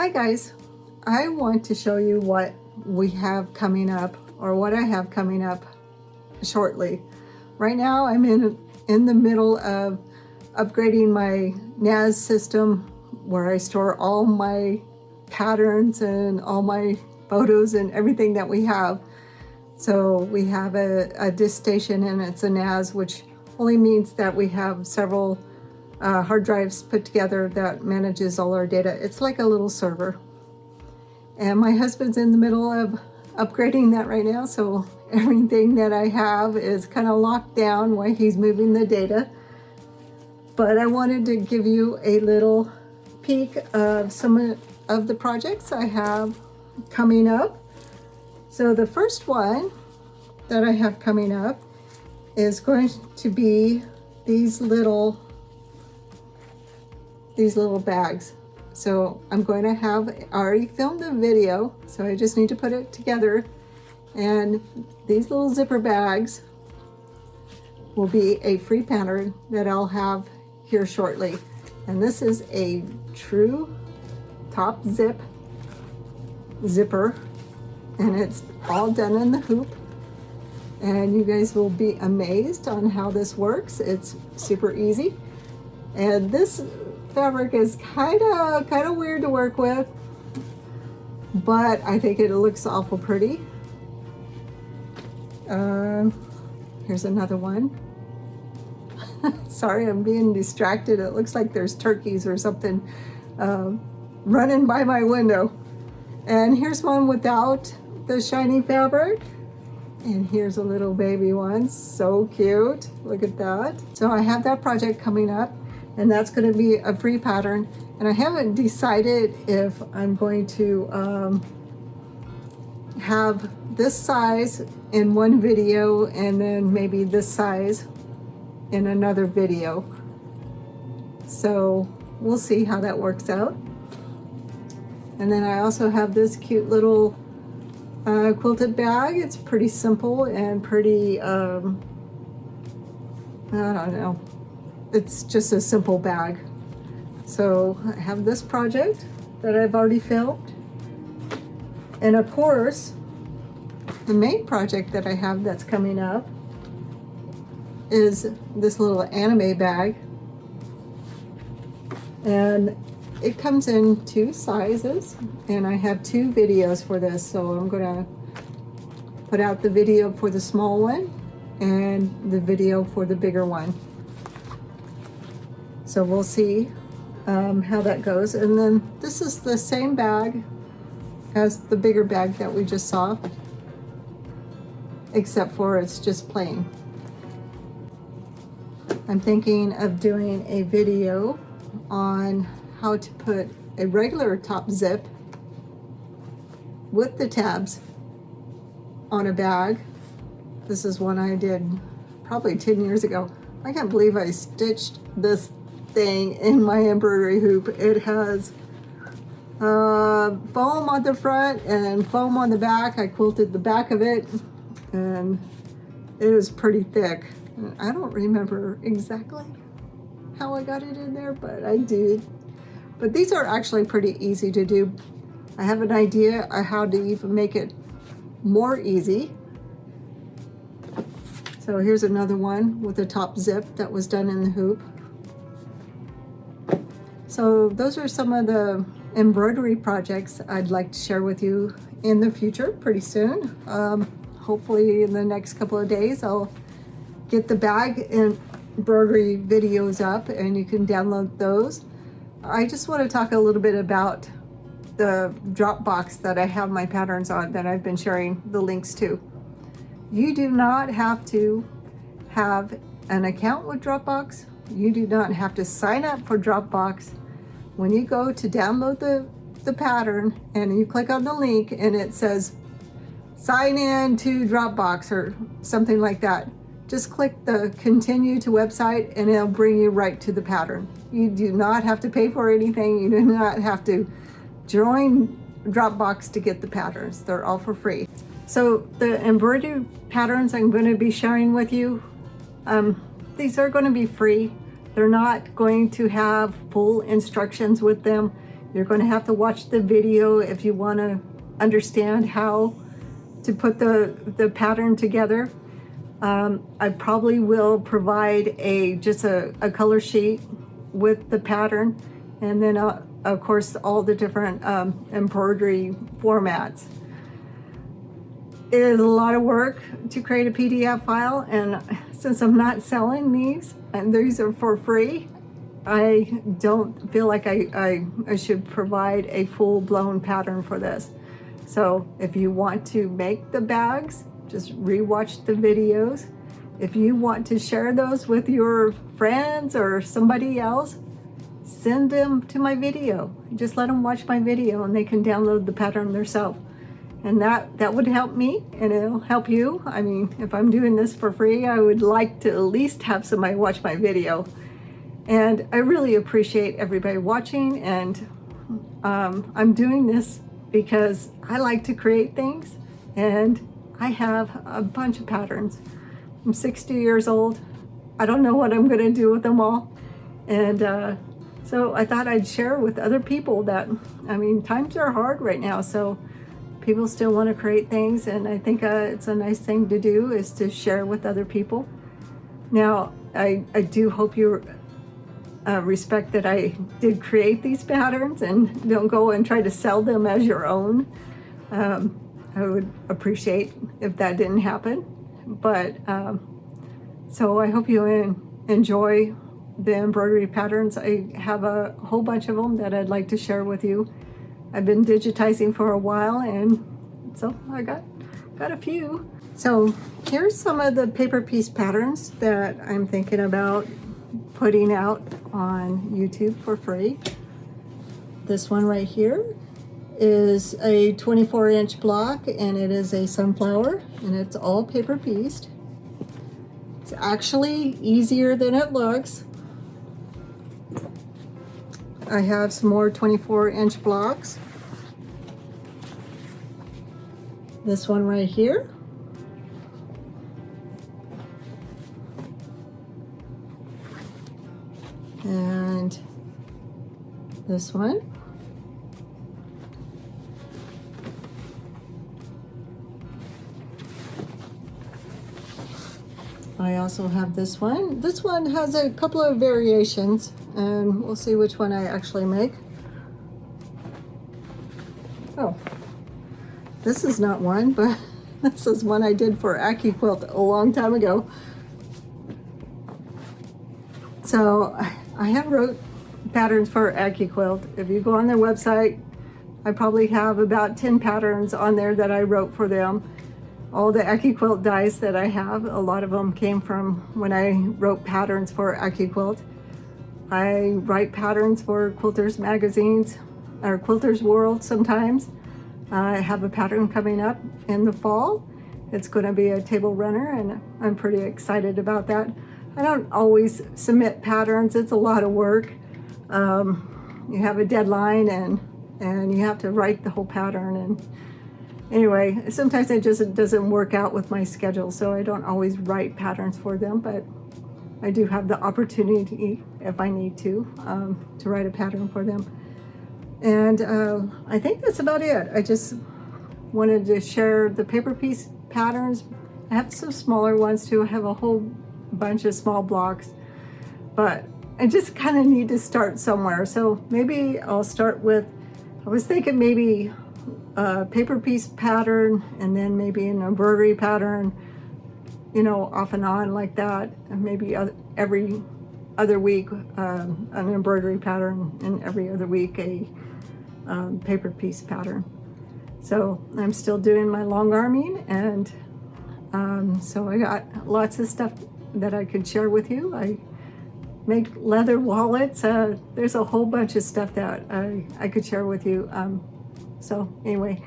Hi guys, I want to show you what we have coming up, or what I have coming up shortly. Right now I'm in the middle of upgrading my NAS system where I store all my patterns and all my photos and everything that we have. So we have a disk station and it's a NAS, which only means that we have several hard drives put together that manages all our data. It's like a little server. And my husband's in the middle of upgrading that right now, so everything that I have is kind of locked down while he's moving the data. But I wanted to give you a little peek of some of the projects I have coming up. So the first one that I have coming up is going to be these little bags. So I'm going to have, I already filmed a video, so I just need to put it together. And these little zipper bags will be a free pattern that I'll have here shortly. And this is a true top zip zipper, and it's all done in the hoop. And you guys will be amazed on how this works. It's super easy. And this fabric is kind of weird to work with, but I think it looks awful pretty. Here's another one. Sorry, I'm being distracted. It looks like there's turkeys or something running by my window. And here's one without the shiny fabric. And here's a little baby one, so cute. Look at that. So I have that project coming up, and that's going to be a free pattern. And I haven't decided if I'm going to have this size in one video and then maybe this size in another video. So we'll see how that works out. And then I also have this cute little quilted bag. It's pretty simple and pretty, I don't know. It's just a simple bag. So I have this project that I've already filmed. And of course, the main project that I have that's coming up is this little anime bag. And it comes in two sizes, and I have two videos for this. So I'm gonna put out the video for the small one and the video for the bigger one. So we'll see how that goes. And then this is the same bag as the bigger bag that we just saw, except for it's just plain. I'm thinking of doing a video on how to put a regular top zip with the tabs on a bag. This is one I did probably 10 years ago. I can't believe I stitched this thing in my embroidery hoop. It has foam on the front and foam on the back. I quilted the back of it, and it is pretty thick. I don't remember exactly how I got it in there, but I did. But these are actually pretty easy to do. I have an idea of how to even make it more easy. So here's another one with a top zip that was done in the hoop. So those are some of the embroidery projects I'd like to share with you in the future pretty soon. Hopefully in the next couple of days I'll get the bag embroidery videos up and you can download those. I just want to talk a little bit about the Dropbox that I have my patterns on, that I've been sharing the links to. You do not have to have an account with Dropbox. You do not have to sign up for Dropbox. When you go to download the pattern and you click on the link and it says sign in to Dropbox or something like that, just click the continue to website and it'll bring you right to the pattern. You do not have to pay for anything. You do not have to join Dropbox to get the patterns. They're all for free. So the embroidery patterns I'm going to be sharing with you, these are going to be free. They're not going to have full instructions with them. You're going to have to watch the video if you want to understand how to put the pattern together. I probably will provide just a color sheet with the pattern, and then of course all the different embroidery formats. It is a lot of work to create a PDF file, and since I'm not selling these and these are for free, I don't feel like I should provide a full-blown pattern for this. So if you want to make the bags, just rewatch the videos. If you want to share those with your friends or somebody else, send them to my video. Just let them watch my video and they can download the pattern themselves. And that would help me, and it'll help you. I mean, if I'm doing this for free, I would like to at least have somebody watch my video. And I really appreciate everybody watching, and I'm doing this because I like to create things, and I have a bunch of patterns. I'm 60 years old. I don't know what I'm gonna do with them all. And so I thought I'd share with other people that, I mean, times are hard right now, so people still want to create things, and I think it's a nice thing to do, is to share with other people. Now, I do hope you respect that I did create these patterns and don't go and try to sell them as your own. I would appreciate if that didn't happen. But so I hope you enjoy the embroidery patterns. I have a whole bunch of them that I'd like to share with you. I've been digitizing for a while, and so I got a few. So here's some of the paper piece patterns that I'm thinking about putting out on YouTube for free. This one right here is a 24-inch block, and it is a sunflower, and it's all paper pieced. It's actually easier than it looks. I have some more 24-inch blocks. This one right here. And this one. I also have this one. This one has a couple of variations, and we'll see which one I actually make. Oh, this is not one, but this is one I did for Accuquilt a long time ago. So I have wrote patterns for Accuquilt. If you go on their website, I probably have about 10 patterns on there that I wrote for them. All the Accuquilt dies that I have, a lot of them came from when I wrote patterns for Accuquilt. I write patterns for Quilters magazines, or Quilters World sometimes. I have a pattern coming up in the fall. It's going to be a table runner, and I'm pretty excited about that. I don't always submit patterns. It's a lot of work. You have a deadline, and you have to write the whole pattern. And anyway, sometimes it just doesn't work out with my schedule, so I don't always write patterns for them, but I do have the opportunity, if I need to write a pattern for them. And I think that's about it. I just wanted to share the paper piece patterns. I have some smaller ones too. I have a whole bunch of small blocks, but I just kind of need to start somewhere. So maybe I'll start with, I was thinking maybe a paper piece pattern, and then maybe an embroidery pattern, you know, off and on like that, and maybe every other week an embroidery pattern, and every other week a paper piece pattern. So I'm still doing my long arming, and so I got lots of stuff that I could share with you. I make leather wallets. There's a whole bunch of stuff that I could share with you. So anyway,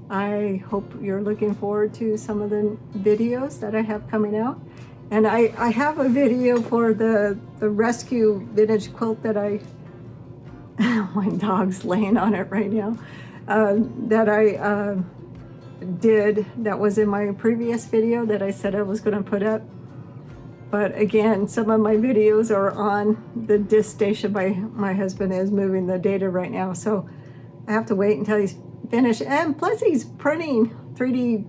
I hope you're looking forward to some of the videos that I have coming out. And I have a video for the rescue vintage quilt that my dog's laying on it right now, that I did, that was in my previous video that I said I was going to put up. But again, some of my videos are on the disk station. My husband is moving the data right now, so I have to wait until he's finished. And plus he's printing 3D,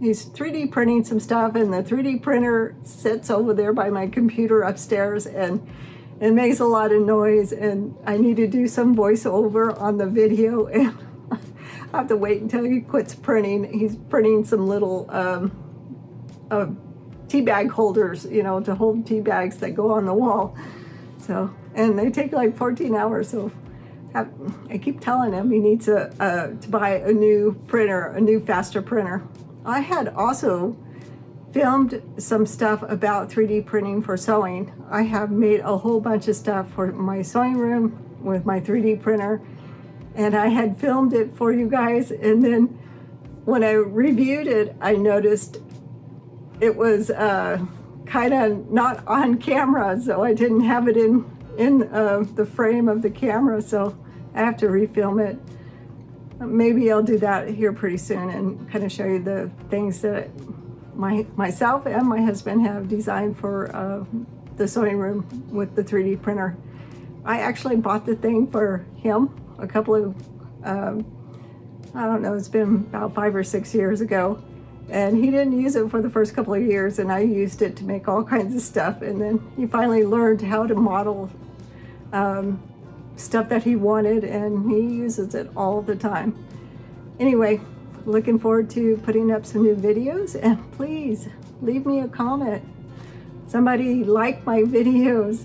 he's 3D printing some stuff, and the 3D printer sits over there by my computer upstairs, and it makes a lot of noise, and I need to do some voiceover on the video, and I have to wait until he quits printing. He's printing some little tea bag holders, you know, to hold tea bags that go on the wall. So, and they take like 14 hours. So I keep telling him he needs to buy a new printer, a new faster printer. I had also filmed some stuff about 3D printing for sewing. I have made a whole bunch of stuff for my sewing room with my 3D printer, and I had filmed it for you guys, and then when I reviewed it, I noticed it was kind of not on camera, so I didn't have it in the frame of the camera, so I have to refilm it. Maybe I'll do that here pretty soon and kind of show you the things that myself and my husband have designed for the sewing room with the 3D printer. I actually bought the thing for him a couple of, I don't know, it's been about 5 or 6 years ago. And he didn't use it for the first couple of years, and I used it to make all kinds of stuff. And then he finally learned how to model stuff that he wanted, and he uses it all the time. Anyway, looking forward to putting up some new videos, and please leave me a comment. Somebody like my videos.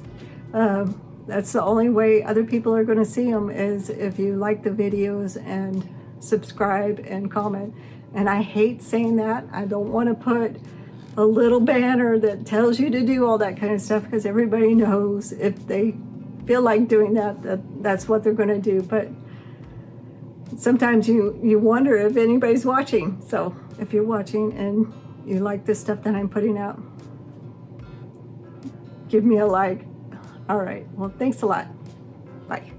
That's the only way other people are going to see them, is if you like the videos and subscribe and comment. And I hate saying that. I don't want to put a little banner that tells you to do all that kind of stuff, because everybody knows if they feel like doing that, that's what they're going to do. But sometimes you wonder if anybody's watching. So if you're watching and you like the stuff that I'm putting out, give me a like. All right. Well, thanks a lot. Bye.